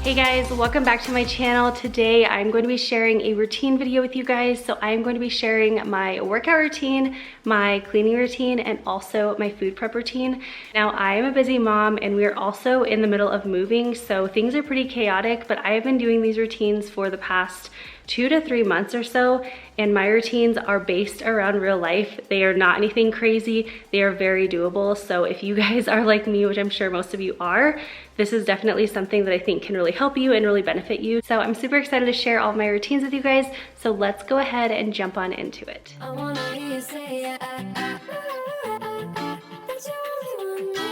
Hey guys, welcome back to my channel. Today I'm going to be sharing a routine video with you guys. So I'm going to be sharing my workout routine, my cleaning routine, and also my food prep routine. Now I am a busy mom and we're also in the middle of moving, so things are pretty chaotic, but I have been doing these routines for the past 2 to 3 months or so, and my routines are based around real life. They are not anything crazy. They are very doable. So if you guys are like me, which I'm sure most of you are, this is definitely something that I think can really help you and really benefit you. So I'm super excited to share all of my routines with you guys. So let's go ahead and jump on into it. I wanna hear you say, that you only want me.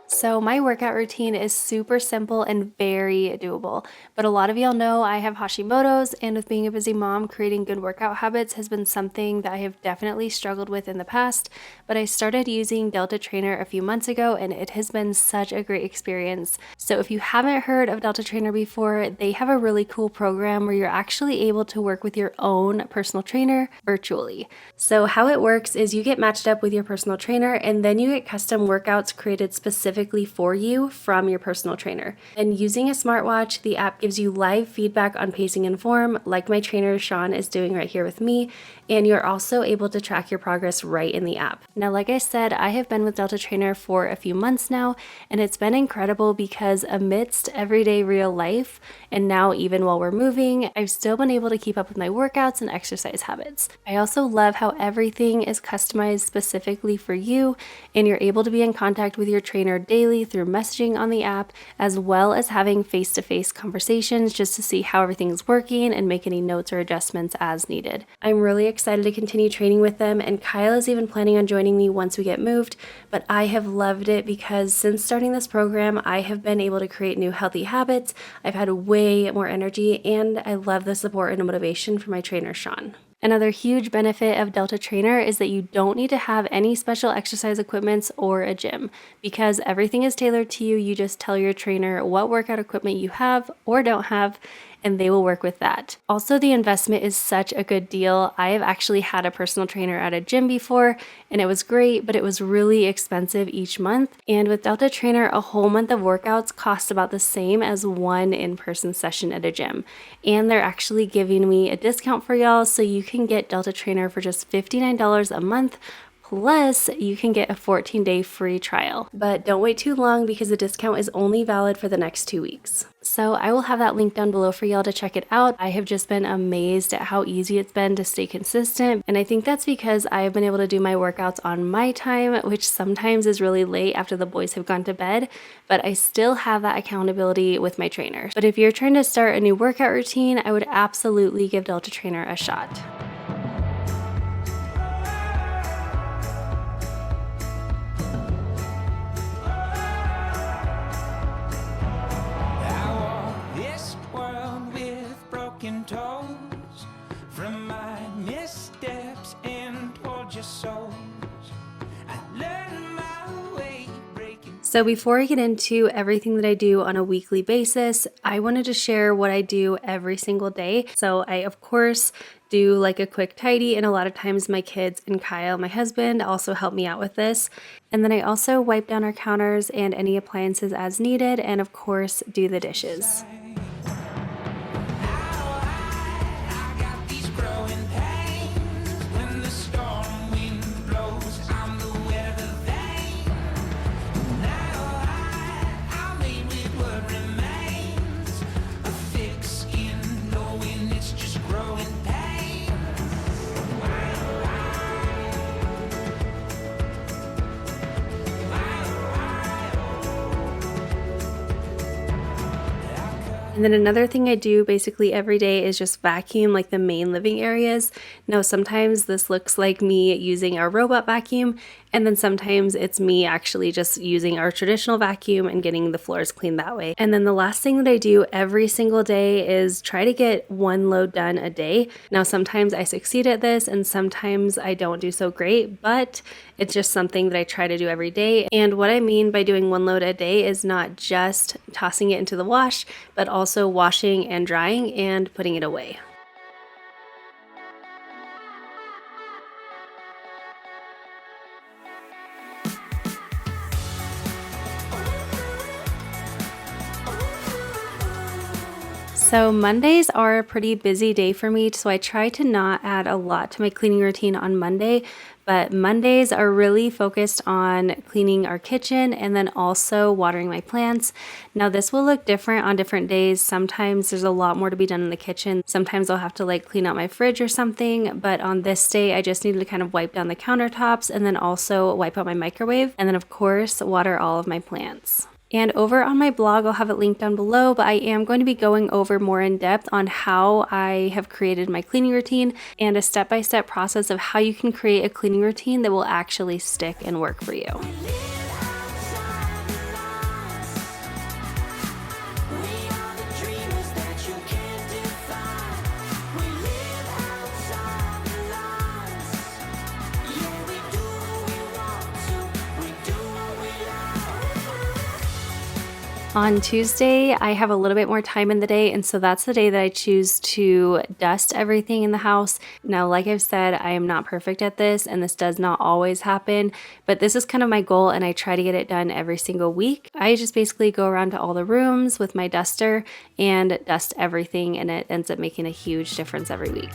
So my workout routine is super simple and very doable, but a lot of y'all know I have Hashimoto's, and with being a busy mom, creating good workout habits has been something that I have definitely struggled with in the past, but I started using Delta Trainer a few months ago and it has been such a great experience. So if you haven't heard of Delta Trainer before, they have a really cool program where you're actually able to work with your own personal trainer virtually. So how it works is you get matched up with your personal trainer and then you get custom workouts created specifically for you from your personal trainer. And using a smartwatch, the app gives you live feedback on pacing and form, like my trainer Sean is doing right here with me, and you're also able to track your progress right in the app. Now, like I said, I have been with Delta Trainer for a few months now, and it's been incredible because amidst everyday real life, and now even while we're moving, I've still been able to keep up with my workouts and exercise habits. I also love how everything is customized specifically for you, and you're able to be in contact with your trainer daily through messaging on the app, as well as having face-to-face conversations just to see how everything's working and make any notes or adjustments as needed. I'm really excited to continue training with them, and Kyle is even planning on joining me once we get moved, but I have loved it because since starting this program, I have been able to create new healthy habits. I've had way more energy, and I love the support and motivation from my trainer, Sean. Another huge benefit of Delta Trainer is that you don't need to have any special exercise equipments or a gym because everything is tailored to you. You just tell your trainer what workout equipment you have or don't have, and they will work with that. Also, the investment is such a good deal. I have actually had a personal trainer at a gym before, and it was great, but it was really expensive each month. And with Delta Trainer, a whole month of workouts costs about the same as one in-person session at a gym. And they're actually giving me a discount for y'all, so you can get Delta Trainer for just $59 a month. Plus, you can get a 14-day free trial. But don't wait too long because the discount is only valid for the next 2 weeks. So I will have that link down below for y'all to check it out. I have just been amazed at how easy it's been to stay consistent. And I think that's because I have been able to do my workouts on my time, which sometimes is really late after the boys have gone to bed, but I still have that accountability with my trainer. But if you're trying to start a new workout routine, I would absolutely give Delta Trainer a shot. Toes from my missteps and tortured souls. I learned my way breaking. So before I get into everything that I do on a weekly basis, I wanted to share what I do every single day. So I, of course, do like a quick tidy, and a lot of times my kids and Kyle, my husband, also help me out with this. And then I also wipe down our counters and any appliances as needed, and of course, do the dishes. And then another thing I do basically every day is just vacuum like the main living areas. Now sometimes this looks like me using a robot vacuum, And then sometimes it's me actually just using our traditional vacuum and getting the floors cleaned that way. And then the last thing that I do every single day is try to get one load done a day. Now, sometimes I succeed at this and sometimes I don't do so great, but it's just something that I try to do every day. And what I mean by doing one load a day is not just tossing it into the wash, but also washing and drying and putting it away. So Mondays are a pretty busy day for me, so I try to not add a lot to my cleaning routine on Monday, but Mondays are really focused on cleaning our kitchen and then also watering my plants. Now this will look different on different days. Sometimes there's a lot more to be done in the kitchen. Sometimes I'll have to like clean out my fridge or something, but on this day I just needed to kind of wipe down the countertops and then also wipe out my microwave and then of course water all of my plants. And over on my blog, I'll have it linked down below, but I am going to be going over more in depth on how I have created my cleaning routine and a step-by-step process of how you can create a cleaning routine that will actually stick and work for you. On Tuesday, I have a little bit more time in the day, and so that's the day that I choose to dust everything in the house. Now, like I've said, I am not perfect at this, and this does not always happen, but this is kind of my goal, and I try to get it done every single week. I just basically go around to all the rooms with my duster and dust everything, and it ends up making a huge difference every week.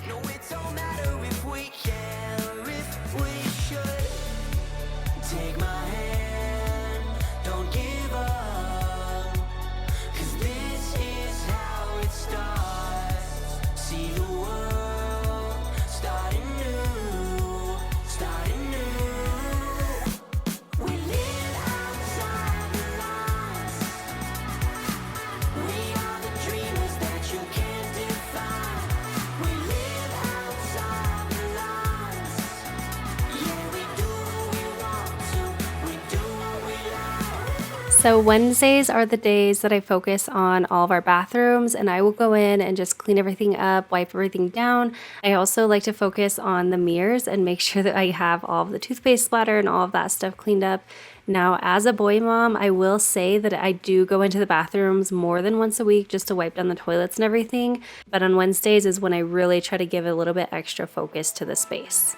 So Wednesdays are the days that I focus on all of our bathrooms, and I will go in and just clean everything up, wipe everything down. I also like to focus on the mirrors and make sure that I have all of the toothpaste splatter and all of that stuff cleaned up. Now, as a boy mom, I will say that I do go into the bathrooms more than once a week just to wipe down the toilets and everything, but on Wednesdays is when I really try to give a little bit extra focus to the space.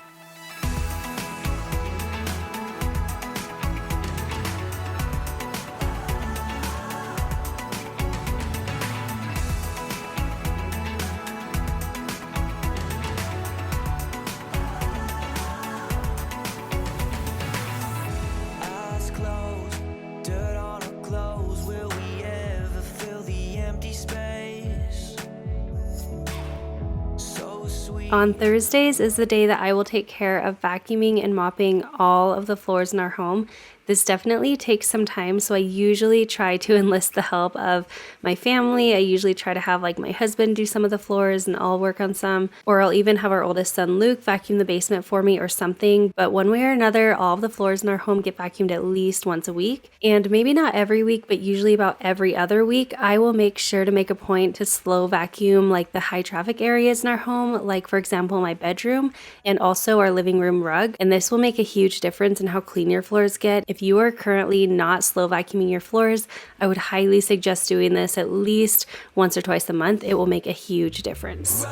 On Thursdays is the day that I will take care of vacuuming and mopping all of the floors in our home. This definitely takes some time, so I usually try to enlist the help of my family. I usually try to have like my husband do some of the floors and I'll work on some, or I'll even have our oldest son Luke vacuum the basement for me or something. But one way or another, all of the floors in our home get vacuumed at least once a week. And maybe not every week, but usually about every other week, I will make sure to make a point to slow vacuum like the high traffic areas in our home, like for example, my bedroom and also our living room rug. And this will make a huge difference in how clean your floors get. If you are currently not slow vacuuming your floors, I would highly suggest doing this at least once or twice a month. It will make a huge difference.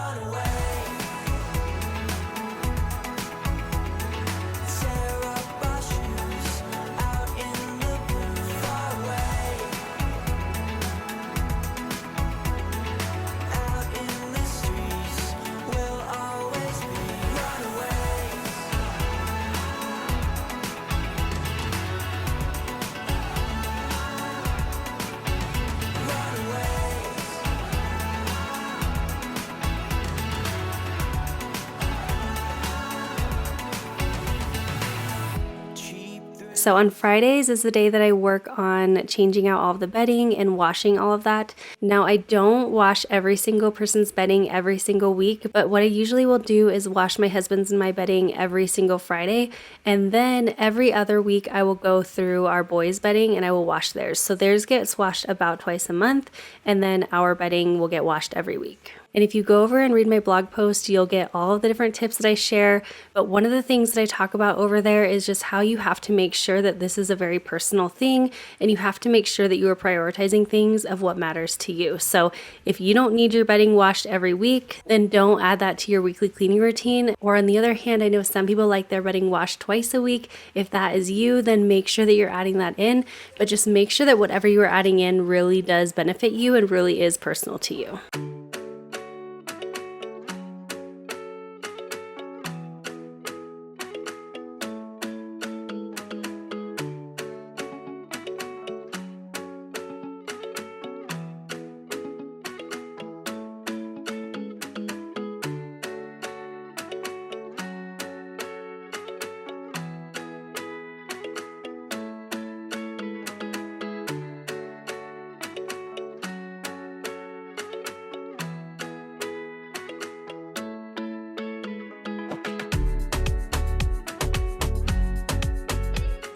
So on Fridays is the day that I work on changing out all of the bedding and washing all of that. Now I don't wash every single person's bedding every single week, but what I usually will do is wash my husband's and my bedding every single Friday. And then every other week I will go through our boys' bedding and I will wash theirs. So theirs gets washed about twice a month, and then our bedding will get washed every week. And if you go over and read my blog post, you'll get all of the different tips that I share. But one of the things that I talk about over there is just how you have to make sure that this is a very personal thing, and you have to make sure that you are prioritizing things of what matters to you. So if you don't need your bedding washed every week, then don't add that to your weekly cleaning routine. Or on the other hand, I know some people like their bedding washed twice a week. If that is you, then make sure that you're adding that in, but just make sure that whatever you are adding in really does benefit you and really is personal to you.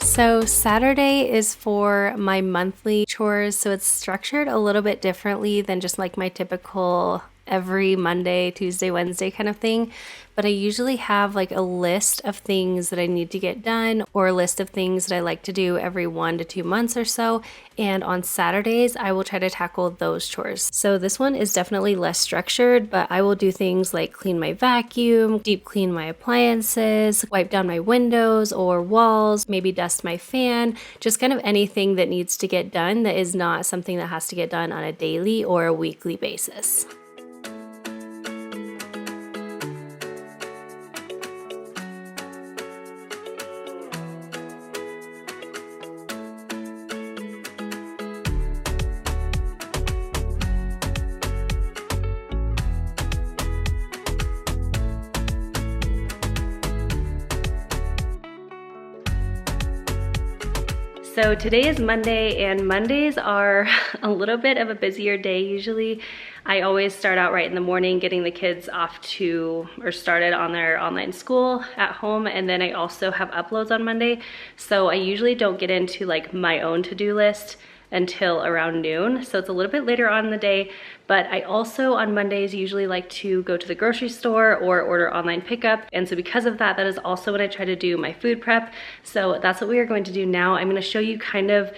So Saturday is for my monthly chores, so it's structured a little bit differently than just like my typical every Monday, Tuesday, Wednesday kind of thing. But I usually have like a list of things that I need to get done, or a list of things that I like to do every 1 to 2 months or so. And on Saturdays, I will try to tackle those chores. So this one is definitely less structured, but I will do things like clean my vacuum, deep clean my appliances, wipe down my windows or walls, maybe dust my fan, just kind of anything that needs to get done that is not something that has to get done on a daily or a weekly basis. So today is Monday, and Mondays are a little bit of a busier day usually. I always start out right in the morning getting the kids off to, or started on their online school at home, and then I also have uploads on Monday. So I usually don't get into like my own to-do list until around noon. So it's a little bit later on in the day, but I also on Mondays usually like to go to the grocery store or order online pickup. And so because of that, that is also when I try to do my food prep. So that's what we are going to do now. I'm going to show you kind of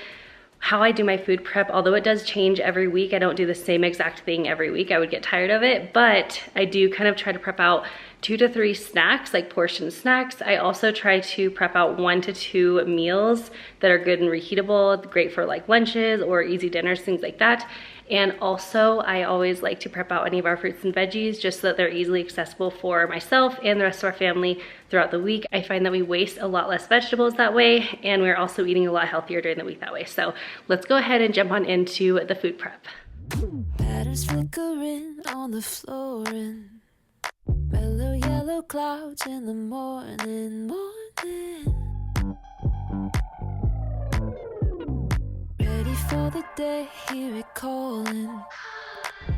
how I do my food prep. Although it does change every week, I don't do the same exact thing every week. I would get tired of it, but I do kind of try to prep out 2 to 3 snacks, like portion snacks. I also try to prep out 1 to 2 meals that are good and reheatable, great for like lunches or easy dinners, things like that. And also I always like to prep out any of our fruits and veggies just so that they're easily accessible for myself and the rest of our family throughout the week. I find that we waste a lot less vegetables that way, and we're also eating a lot healthier during the week that way. So let's go ahead and jump on into the food prep. Patterns flickering on the floor and mellow yellow clouds in the morning. Ready for the day, hear it calling.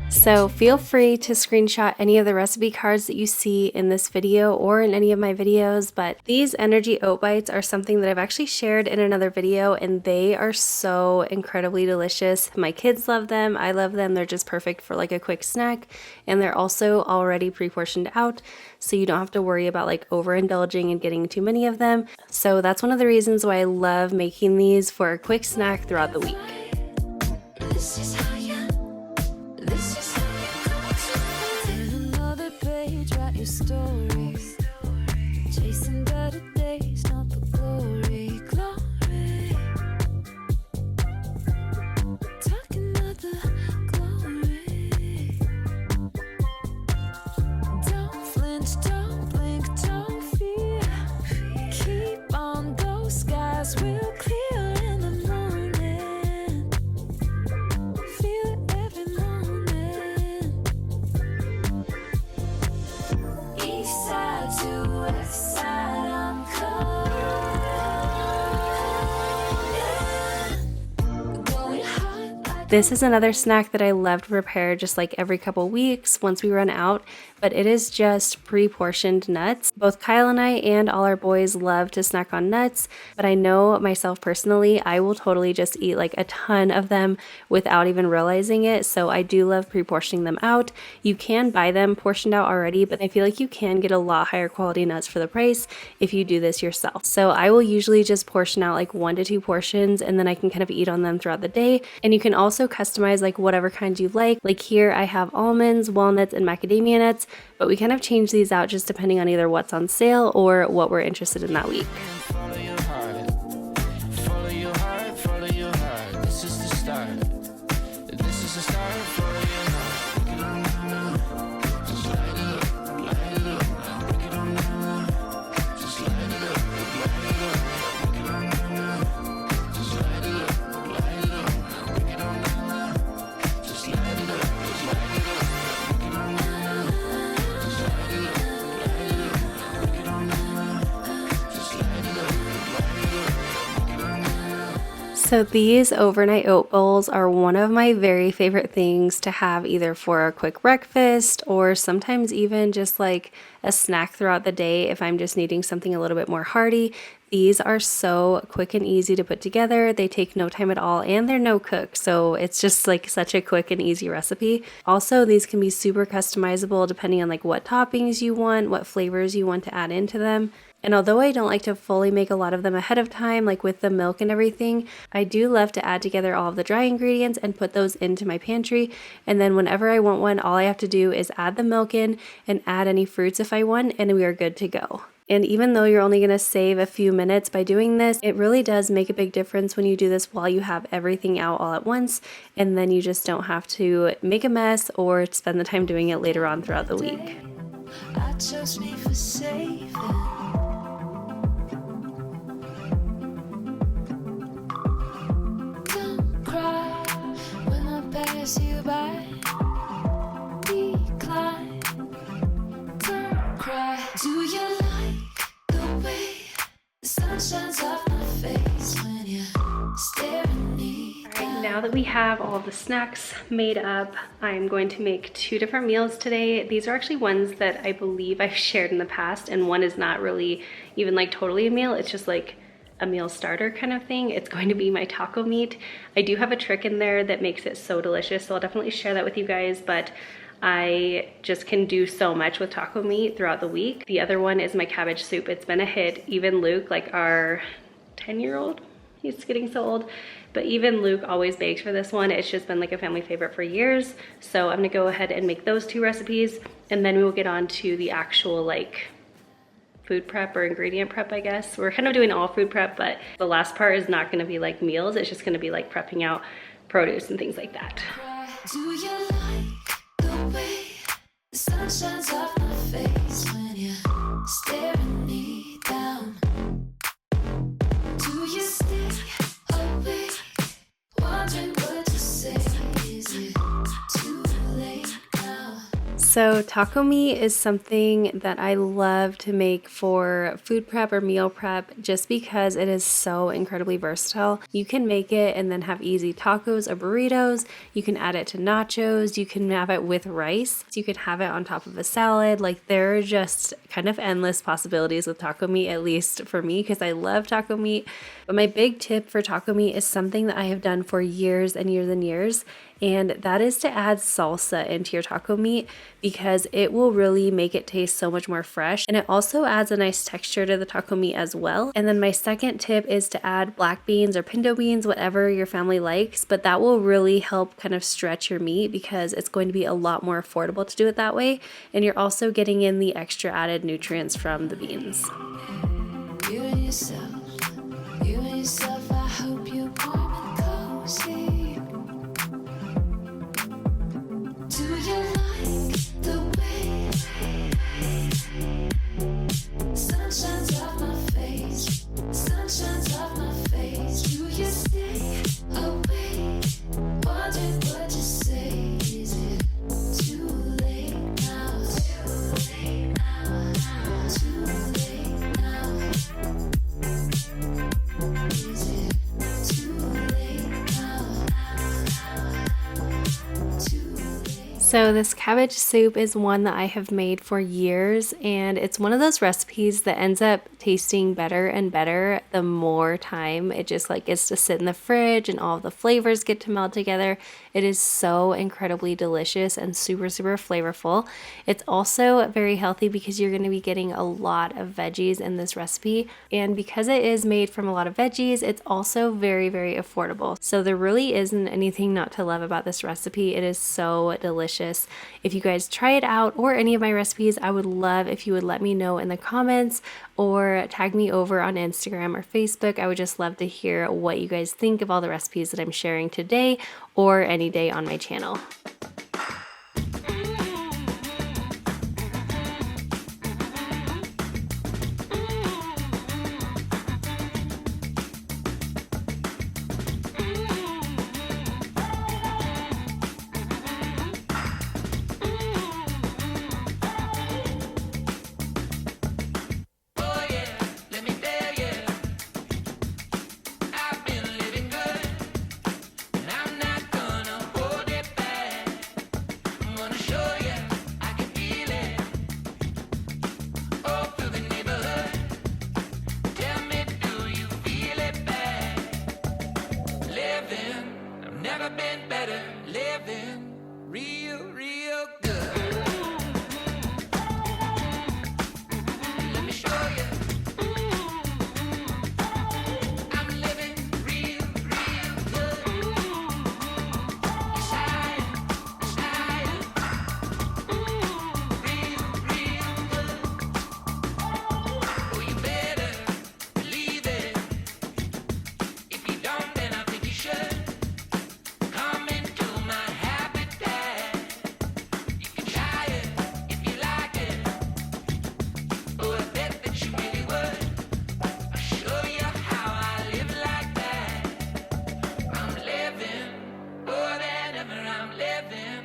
So feel free to screenshot any of the recipe cards that you see in this video or in any of my videos, but these energy oat bites are something that I've actually shared in another video, and they are so incredibly delicious. My kids love them, I love them. They're just perfect for like a quick snack, and they're also already pre-portioned out, so you don't have to worry about like overindulging and getting too many of them. So that's one of the reasons why I love making these for a quick snack throughout the week. This is how you turn another page, write your story. Chasing better days, not the glory. Talking about the glory. Don't flinch, don't blink, don't fear. Keep on, those skies will clear in the morning. This is another snack that I love to prepare just like every couple weeks once we run out, but it is just pre-portioned nuts. Both Kyle and I and all our boys love to snack on nuts, but I know myself personally, I will totally just eat like a ton of them without even realizing it. So I do love pre-portioning them out. You can buy them portioned out already, but I feel like you can get a lot higher quality nuts for the price if you do this yourself. So I will usually just portion out like 1 to 2 portions, and then I can kind of eat on them throughout the day. And you can also customize like whatever kind you like. Like here I have almonds, walnuts, and macadamia nuts, but we kind of change these out just depending on either what's on sale or what we're interested in that week. Follow your heart, follow your heart, follow your heart. This is the start. This is the start. Follow your heart. Just light it up, light it up. Break it on down. Just light it up, light it up. Break it on down. Just light it up, light it up. Break it on down. Just light it up, just light it up. Break it on down. Just light it up, light it up. Break it on down. Just light it up, light it up. Break it on down. So these overnight oat bowls are one of my very favorite things to have either for a quick breakfast or sometimes even just like a snack throughout the day if I'm just needing something a little bit more hearty. These are so quick and easy to put together. They take no time at all and they're no cook. So it's just like such a quick and easy recipe. Also, these can be super customizable depending on like what toppings you want, what flavors you want to add into them. And although I don't like to fully make a lot of them ahead of time, like with the milk and everything, I do love to add together all of the dry ingredients and put those into my pantry. And then whenever I want one, all I have to do is add the milk in and add any fruits if I want, and we are good to go. And even though you're only going to save a few minutes by doing this, it really does make a big difference when you do this while you have everything out all at once, and then you just don't have to make a mess or spend the time doing it later on throughout the week. I chose me for saving. Don't cry when I pass you by. Decline. Don't cry. Do you like the way the sun shines off my face when you're staring me All right, now that we have all of the snacks made up, I'm going to make 2 different meals today. These are actually ones that I believe I've shared in the past, and one is not really even like totally a meal. It's just like a meal starter kind of thing. It's going to be my taco meat. I do have a trick in there that makes it so delicious, so I'll definitely share that with you guys, but I just can do so much with taco meat throughout the week. The other one is my cabbage soup. It's been a hit. Even Luke, like our 10-year-old, he's getting so old, but even Luke always begs for this one. It's just been like a family favorite for years. So I'm gonna go ahead and make those 2 recipes, and then we will get on to the actual like food prep or ingredient prep, I guess. We're kind of doing all food prep, but the last part is not gonna be like meals. It's just gonna be like prepping out produce and things like that. Do you like the way the sun shines off my face when you're staring me down? Do you stay awake, wondering what to say? Is it too late now? So taco meat is something that I love to make for food prep or meal prep just because it is so incredibly versatile. You can make it and then have easy tacos or burritos. You can add it to nachos. You can have it with rice. You can have it on top of a salad. Like there are just kind of endless possibilities with taco meat, at least for me, because I love taco meat. But my big tip for taco meat is something that I have done for years and years and years. And that is to add salsa into your taco meat because it will really make it taste so much more fresh. And it also adds a nice texture to the taco meat as well. And then my second tip is to add black beans or pinto beans, whatever your family likes, but that will really help kind of stretch your meat because it's going to be a lot more affordable to do it that way. And you're also getting in the extra added nutrients from the beans. You and yourself, I hope you're warm and cozy. Do you like the way sun shines off my face? Sun shines off my face. Do you stay awake, wondering what to say? Is it too late now? Too late now. Too late now. Is it too late now? So this cabbage soup is one that I have made for years, and it's one of those recipes that ends up tasting better and better the more time it just like gets to sit in the fridge and all of the flavors get to meld together. It is so incredibly delicious and super, super flavorful. It's also very healthy because you're going to be getting a lot of veggies in this recipe, and because it is made from a lot of veggies, it's also very, very affordable. So there really isn't anything not to love about this recipe. It is so delicious. If you guys try it out or any of my recipes, I would love if you would let me know in the comments or tag me over on Instagram or Facebook. I would just love to hear what you guys think of all the recipes that I'm sharing today or any day on my channel. Oh yeah, let me tell you, I've been living good, and I'm not gonna hold it back. I'm gonna show you, I can feel it, all through the neighborhood. Tell me, do you feel it back? Living, I've never been better. Living, real, real good. Let me show you. I'm living real, real good. Yes, I am. Yes, I am. Real, real good. Oh, you better believe it. If you don't, then I think you should. Come into my habitat. You can try it if you like it. Oh, I bet that you really would. I'll show you how I live like that. I'm living more than ever. I'm living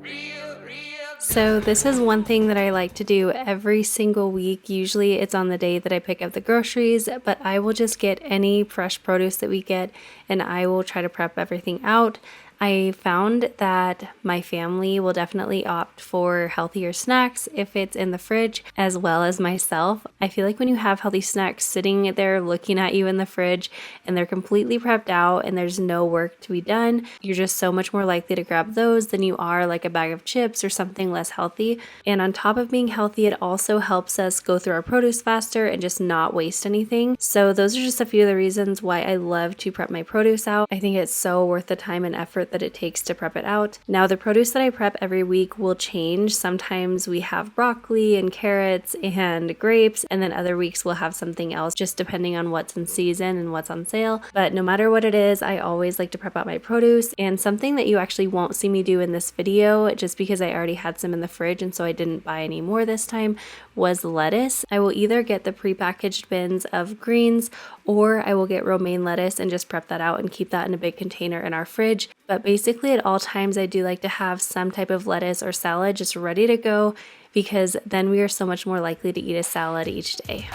real, real good. So this is one thing that I like to do every single week. Usually it's on the day that I pick up the groceries, but I will just get any fresh produce that we get and I will try to prep everything out. I found that my family will definitely opt for healthier snacks if it's in the fridge, as well as myself. I feel like when you have healthy snacks sitting there looking at you in the fridge and they're completely prepped out and there's no work to be done, you're just so much more likely to grab those than you are like a bag of chips or something less healthy. And on top of being healthy, it also helps us go through our produce faster and just not waste anything. So those are just a few of the reasons why I love to prep my produce out. I think it's so worth the time and effort that it takes to prep it out. Now, the produce that I prep every week will change. Sometimes we have broccoli and carrots and grapes, and then other weeks we'll have something else, just depending on what's in season and what's on sale. But no matter what it is, I always like to prep out my produce. And something that you actually won't see me do in this video, just because I already had some in the fridge and so I didn't buy any more this time, was lettuce. I will either get the prepackaged bins of greens or I will get romaine lettuce and just prep that out and keep that in a big container in our fridge. But basically at all times I do like to have some type of lettuce or salad just ready to go, because then we are so much more likely to eat a salad each day.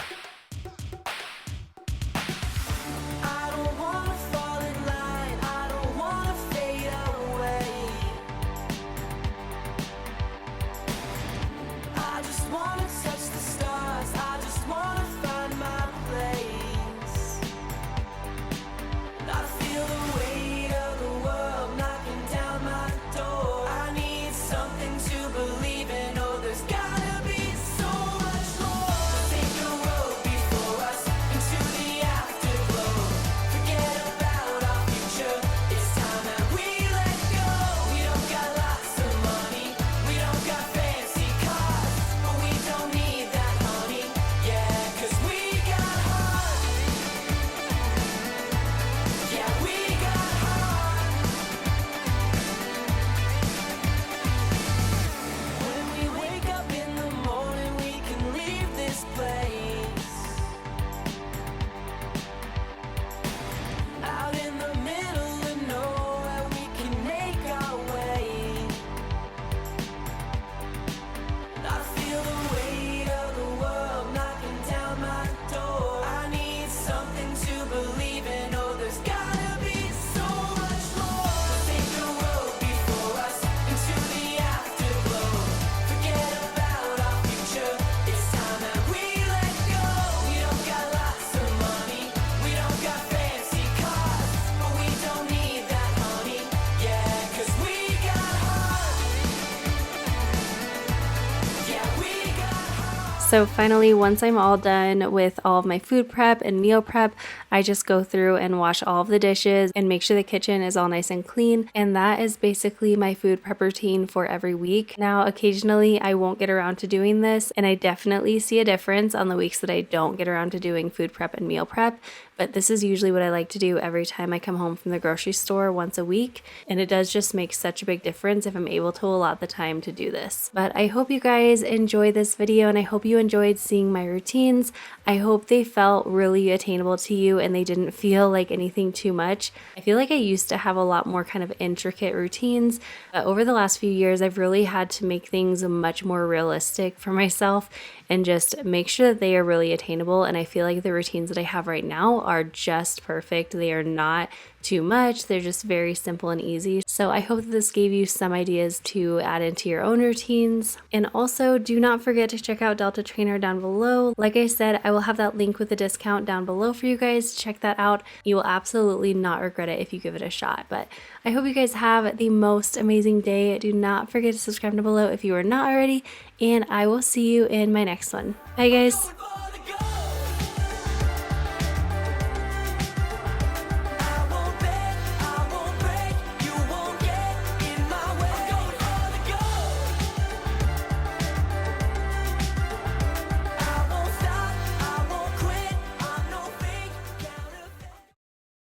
I don't wanna fall in line, I don't wanna fade away. I just wanna touch the stars, I just wanna find my place. And I feel the weight of the world knocking down my door. I need something to believe in, oh there's gotta be so much more. Take a road So finally, once I'm all done with all of my food prep and meal prep, I just go through and wash all of the dishes and make sure the kitchen is all nice and clean. And that is basically my food prep routine for every week. Now, occasionally I won't get around to doing this, and I definitely see a difference on the weeks that I don't get around to doing food prep and meal prep. But this is usually what I like to do every time I come home from the grocery store once a week. And it does just make such a big difference if I'm able to allot the time to do this. But I hope you guys enjoyed this video, and I hope you enjoyed seeing my routines. I hope they felt really attainable to you and they didn't feel like anything too much. I feel like I used to have a lot more kind of intricate routines, but over the last few years, I've really had to make things much more realistic for myself and just make sure that they are really attainable. And I feel like the routines that I have right now are just perfect. They are not too much. They're just very simple and easy. So I hope that this gave you some ideas to add into your own routines. And also do not forget to check out Delta Trainer down below. Like I said, I will have that link with the discount down below for you guys. Check that out. You will absolutely not regret it if you give it a shot. But I hope you guys have the most amazing day. Do not forget to subscribe down below if you are not already. And I will see you in my next one. Bye guys.